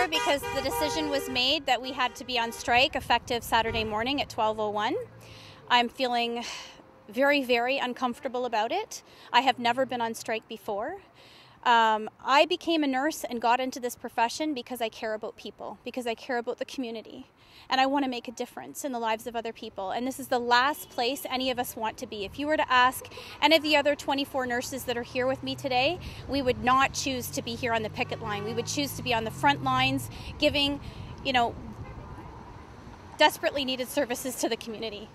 here because the decision was made that we had to be on strike effective Saturday morning at 12:01. I'm feeling very, very uncomfortable about it. I have never been on strike before. I became a nurse and got into this profession because I care about people, because I care about the community, and I want to make a difference in the lives of other people. And this is the last place any of us want to be. If you were to ask any of the other 24 nurses that are here with me today, we would not choose to be here on the picket line. We would choose to be on the front lines giving, desperately needed services to the community.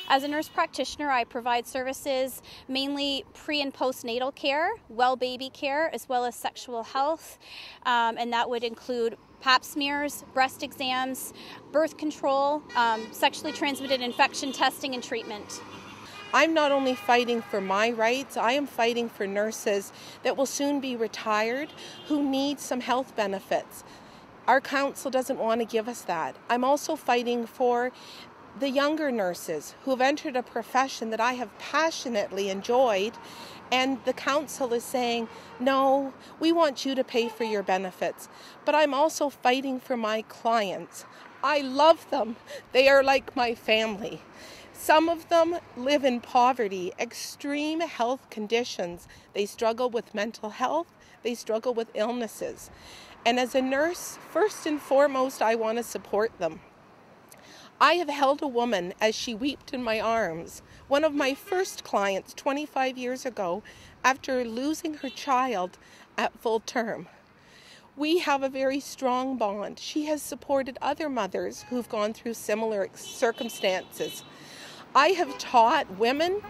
As a nurse practitioner, I provide services mainly pre- and postnatal care, well baby care, as well as sexual health, and that would include pap smears, breast exams, birth control, sexually transmitted infection testing and treatment. I'm not only fighting for my rights, I am fighting for nurses that will soon be retired who need some health benefits. Our council doesn't want to give us that. I'm also fighting for the younger nurses who have entered a profession that I have passionately enjoyed, and the council is saying, no, we want you to pay for your benefits. But I'm also fighting for my clients. I love them. They are like my family. Some of them live in poverty, extreme health conditions. They struggle with mental health. They struggle with illnesses. And as a nurse, first and foremost, I want to support them. I have held a woman as she wept in my arms, one of my first clients 25 years ago, after losing her child at full term. We have a very strong bond. She has supported other mothers who've gone through similar circumstances. I have taught women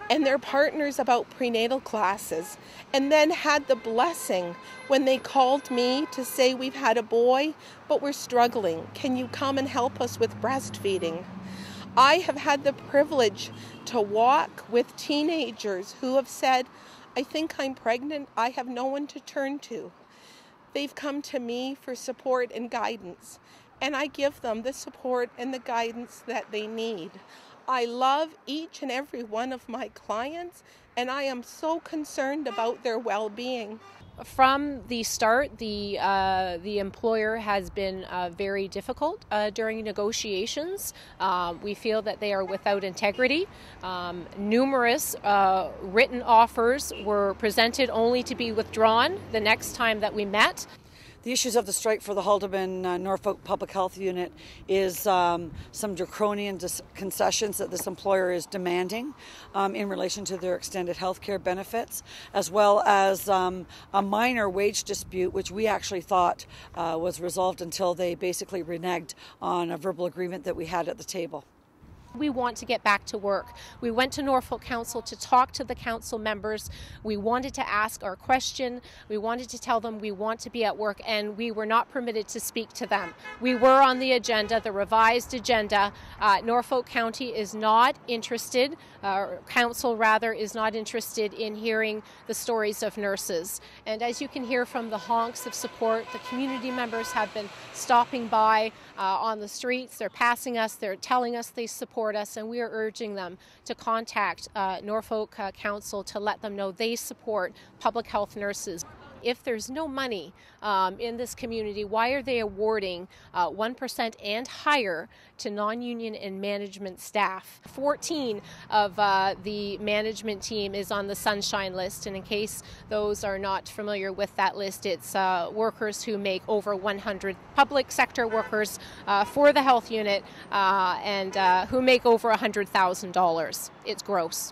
and their partners about prenatal classes, and then had the blessing when they called me to say, we've had a boy, but we're struggling. Can you come and help us with breastfeeding? I have had the privilege to walk with teenagers who have said, I think I'm pregnant, I have no one to turn to. They've come to me for support and guidance, and I give them the support and the guidance that they need. I love each and every one of my clients, and I am so concerned about their well-being. From the start, the employer has been very difficult during negotiations. We feel that they are without integrity. Numerous written offers were presented only to be withdrawn the next time that we met. The issues of the strike for the Haldimand-Norfolk Public Health Unit is some draconian concessions that this employer is demanding in relation to their extended health care benefits, as well as a minor wage dispute, which we actually thought was resolved until they basically reneged on a verbal agreement that we had at the table. We want to get back to work. We went to Norfolk Council to talk to the council members. We wanted to ask our question. We wanted to tell them we want to be at work, and we were not permitted to speak to them. We were on the agenda, the revised agenda. Norfolk County is not interested, council rather, is not interested in hearing the stories of nurses. And as you can hear from the honks of support, the community members have been stopping by on the streets. They're passing us. They're telling us they support us, and we are urging them to contact Norfolk Council to let them know they support public health nurses. If there's no money in this community, why are they awarding 1% and higher to non-union and management staff? 14 of the management team is on the Sunshine List, and in case those are not familiar with that list, it's workers who make over 100, public sector workers for the health unit, and who make over $100,000. It's gross.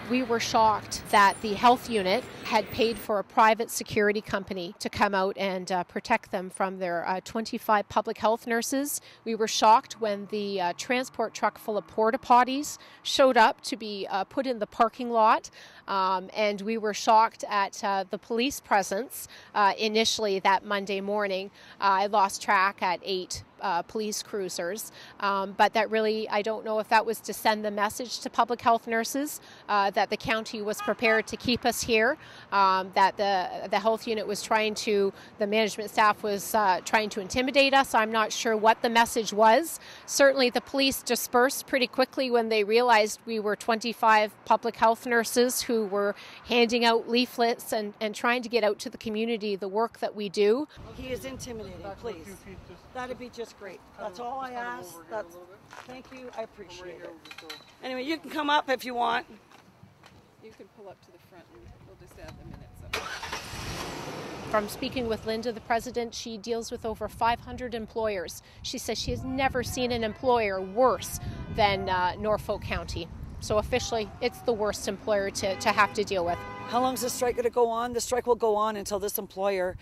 We were shocked that the health unit had paid for a private security company to come out and protect them from their 25 public health nurses. We were shocked when the transport truck full of porta potties showed up to be put in the parking lot. And we were shocked at the police presence initially that Monday morning. I lost track at 8 police cruisers. But that really, I don't know if that was to send the message to public health nurses that the county was prepared to keep us here, that the health unit was the management staff was trying to intimidate us. I'm not sure what the message was. Certainly the police dispersed pretty quickly when they realized we were 25 public health nurses who were handing out leaflets and trying to get out to the community the work that we do. He is intimidating, please. That'd be just great. That's all I ask. Thank you. I appreciate it. Anyway, you can come up if you want. You can pull up to the front and we'll just add the minutes up. From speaking with Linda, the president, she deals with over 500 employers. She says she has never seen an employer worse than Norfolk County. So officially, it's the worst employer to have to deal with. How long is the strike going to go on? The strike will go on until this employer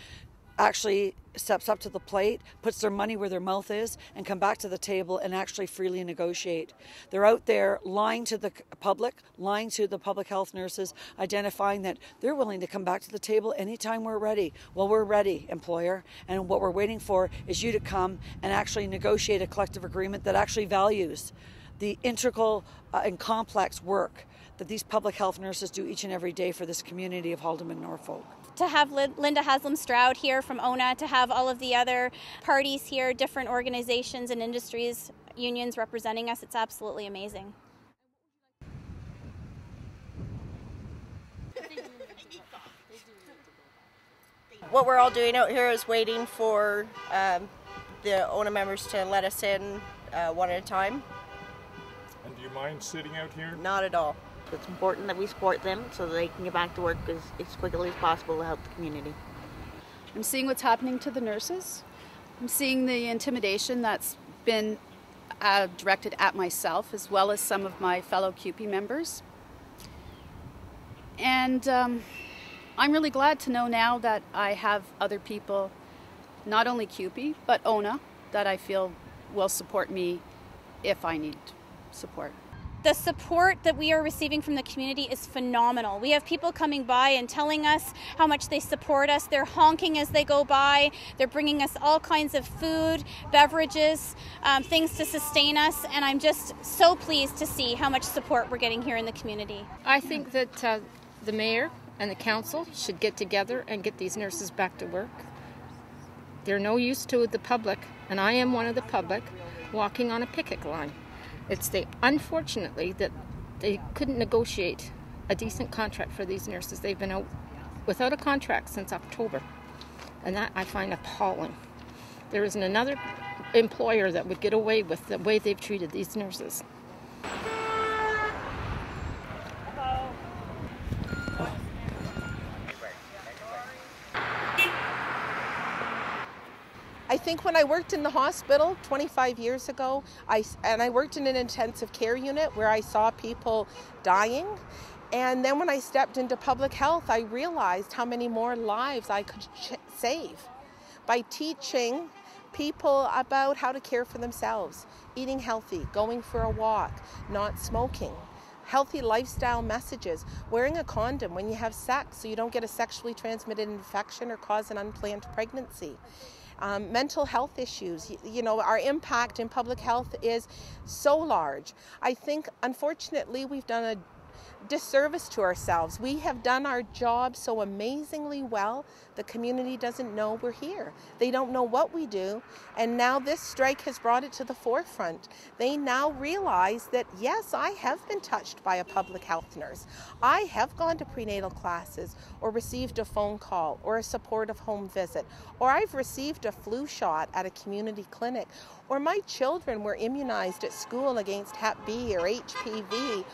actually steps up to the plate, puts their money where their mouth is, and come back to the table and actually freely negotiate. They're out there lying to the public, lying to the public health nurses, identifying that they're willing to come back to the table anytime we're ready. Well, we're ready, employer, and what we're waiting for is you to come and actually negotiate a collective agreement that actually values the integral and complex work that these public health nurses do each and every day for this community of Haldimand-Norfolk. To have Linda Haslam-Stroud here from ONA, to have all of the other parties here, different organizations and industries, unions representing us, it's absolutely amazing. What we're all doing out here is waiting for the ONA members to let us in one at a time. And do you mind sitting out here? Not at all. It's important that we support them so that they can get back to work as quickly as possible to help the community. I'm seeing what's happening to the nurses. I'm seeing the intimidation that's been directed at myself as well as some of my fellow CUPE members. And I'm really glad to know now that I have other people, not only CUPE, but ONA, that I feel will support me if I need support. The support that we are receiving from the community is phenomenal. We have people coming by and telling us how much they support us. They're honking as they go by. They're bringing us all kinds of food, beverages, things to sustain us. And I'm just so pleased to see how much support we're getting here in the community. I think that the mayor and the council should get together and get these nurses back to work. They're no use to the public, and I am one of the public, walking on a picket line. It's unfortunately that they couldn't negotiate a decent contract for these nurses. They've been out without a contract since October, and that I find appalling. There isn't another employer that would get away with the way they've treated these nurses. I think when I worked in the hospital 25 years ago, I worked in an intensive care unit where I saw people dying. And then when I stepped into public health, I realized how many more lives I could save by teaching people about how to care for themselves, eating healthy, going for a walk, not smoking, healthy lifestyle messages, wearing a condom when you have sex so you don't get a sexually transmitted infection or cause an unplanned pregnancy. Mental health issues, our impact in public health is so large. I think, unfortunately, we've done a disservice to ourselves. We have done our job so amazingly well, the community doesn't know we're here. They don't know what we do, and now this strike has brought it to the forefront. They now realize that, yes, I have been touched by a public health nurse. I have gone to prenatal classes or received a phone call or a supportive home visit, or I've received a flu shot at a community clinic, or my children were immunized at school against Hep B or HPV.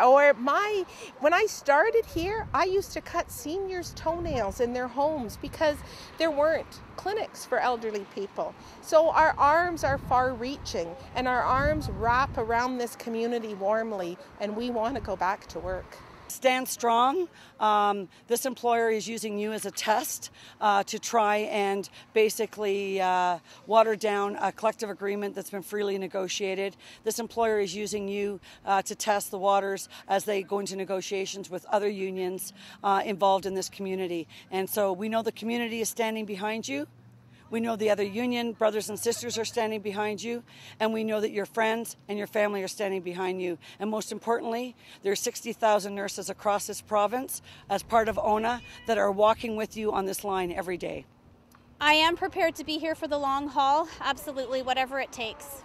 Or when I started here, I used to cut seniors' toenails in their homes because there weren't clinics for elderly people. So our arms are far-reaching, and our arms wrap around this community warmly, and we want to go back to work. Stand strong. This employer is using you as a test to try and basically water down a collective agreement that's been freely negotiated. This employer is using you to test the waters as they go into negotiations with other unions involved in this community. And so we know the community is standing behind you. We know the other union brothers and sisters are standing behind you, and we know that your friends and your family are standing behind you. And most importantly, there are 60,000 nurses across this province as part of ONA that are walking with you on this line every day. I am prepared to be here for the long haul, absolutely, whatever it takes.